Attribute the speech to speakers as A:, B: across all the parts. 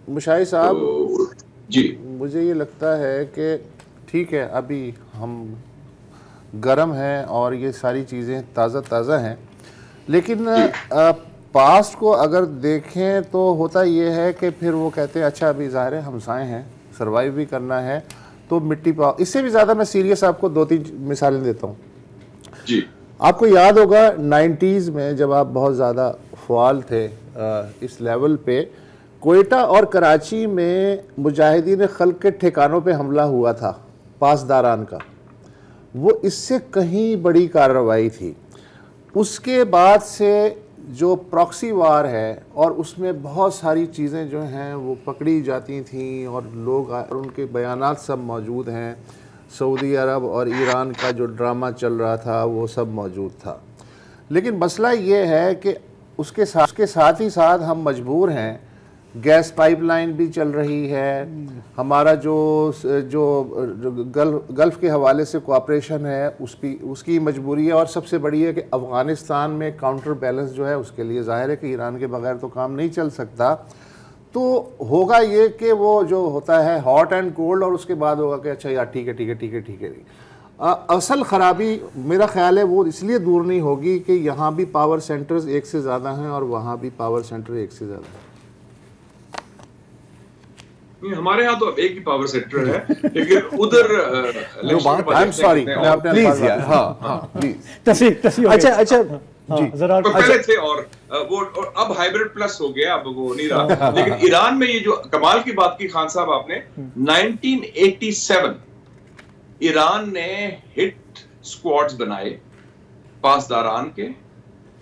A: مشاہد صاحب
B: جی
A: مجھے یہ لگتا ہے کہ ٹھیک ہے ابھی ہم گرم ہیں اور یہ ساری چیزیں تازہ تازہ ہیں، لیکن پاسٹ کو اگر دیکھیں تو ہوتا یہ ہے کہ پھر وہ کہتے ہیں اچھا ابھی ظاہر ہے ہمسائے ہیں، سروائیو بھی کرنا ہے تو مٹی اس سے بھی زیادہ میں سیریس آپ کو 2-3 مثالیں دیتا ہوں.
B: جی
A: آپ کو یاد ہوگا 90s میں جب آپ بہت زیادہ فعال تھے اس لیول پہ، کوئٹہ اور کراچی میں مجاہدین خلق کے ٹھکانوں پہ حملہ ہوا تھا پاسداران کا، وہ اس سے کہیں بڑی کارروائی تھی. اس کے بعد سے جو پراکسی وار ہے اور اس میں بہت ساری چیزیں جو ہیں وہ پکڑی جاتی تھیں اور لوگ اور ان کے بیانات سب موجود ہیں، سعودی عرب اور ایران کا جو ڈرامہ چل رہا تھا وہ سب موجود تھا. لیکن مسئلہ یہ ہے کہ اس کے ساتھ ہی ساتھ ہم مجبور ہیں، گیس پائپ لائن بھی چل رہی ہے، ہمارا جو گلف کے حوالے سے کوآپریشن ہے اس کی مجبوری ہے، اور سب سے بڑی ہے کہ افغانستان میں کاؤنٹر بیلنس جو ہے اس کے لیے ظاہر ہے کہ ایران کے بغیر تو کام نہیں چل سکتا. تو ہوگا یہ کہ وہ جو ہوتا ہے ہاٹ اینڈ کولڈ، اور اس کے بعد ہوگا کہ اچھا یار ٹھیک ہے. اصل خرابی میرا خیال ہے وہ اس لیے دور نہیں ہوگی کہ یہاں بھی پاور سینٹرز ایک سے زیادہ ہیں اور وہاں بھی پاور سینٹر ایک سے زیادہ ہیں.
B: ہمارے ہاں تو ایک ہی پاور سینٹر ہے، لیکن ادھر پہلے تھے اور وہ اب ہائیبرڈ پلس ہو گیا، اب وہ نہیں رہا. لیکن ایران میں یہ جو کمال کی بات کی خان صاحب آپ نے، 1987 ایران نے ہٹ سکواڈز بنائے پاسداران کے.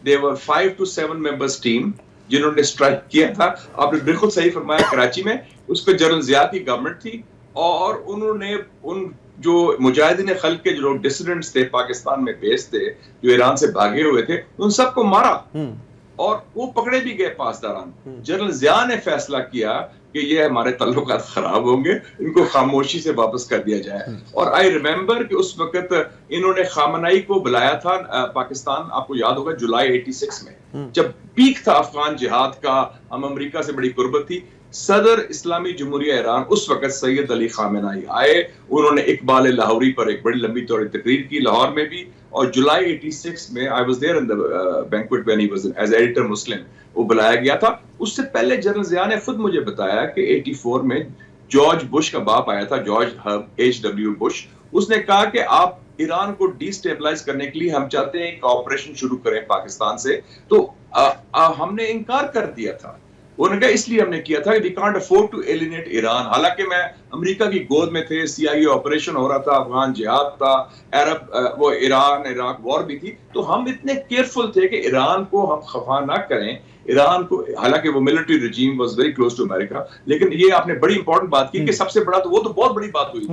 B: they were 5 to 7 members team جنہوں نے اسٹرائک کیا تھا. آپ نے بالکل صحیح فرمایا، کراچی میں اس پہ جنرل ضیاء کی گورنمنٹ تھی، اور انہوں نے ان جو مجاہدین خلق کے جو لوگ ڈسیڈنٹس تھے پاکستان میں بیس تھے، جو ایران سے بھاگے ہوئے تھے، ان سب کو مارا اور وہ پکڑے بھی گئے پاسداران. جنرل ضیاء نے فیصلہ کیا کہ یہ ہمارے تعلقات خراب ہوں گے، ان کو خاموشی سے واپس کر دیا جائے. اور آئی ریمبر کہ اس وقت انہوں نے خامنائی کو بلایا تھا پاکستان، آپ کو یاد ہوگا جولائی 86 میں جب پیک تھا افغان جہاد کا، ہم امریکہ سے بڑی قربت تھی. صدر اسلامی جمہوریہ ایران اس وقت سید علی خامنائی آئے، انہوں نے اقبال لاہوری پر ایک بڑی لمبی طویل تقریر کی لاہور میں بھی. اور جولائی 86 میں I was there in the banquet when he was as editor Muslim، وہ بلایا گیا تھا. اس سے پہلے جنرل ضیاء نے خود مجھے بتایا کہ 84 میں جارج بش کا باپ آیا تھا، جارج H.W. بش. اس نے کہا کہ آپ ایران کو ڈی سٹیبلائز کرنے کے لیے ہم چاہتے ہیں کہ آپریشن شروع کریں پاکستان سے. تو ہم نے انکار کر دیا تھا. انہوں نے کہا اس لیے ہم نے کیا تھا کہ we can't afford to alienate Iran. حالانکہ میں امریکہ کی گود میں تھے، CIA آپریشن ہو رہا تھا، افغان جہاد تھا، عرب وہ ایران عراق وار بھی تھی. تو ہم اتنے کیئرفل تھے کہ ایران کو ہم خفا نہ کریں. ایران کو حالانکہ وہ military regime was very close to امریکہ. لیکن یہ آپ نے بڑی امپورٹنٹ بات کی کہ سب سے بڑا تو وہ تو بہت بڑی بات ہوئی.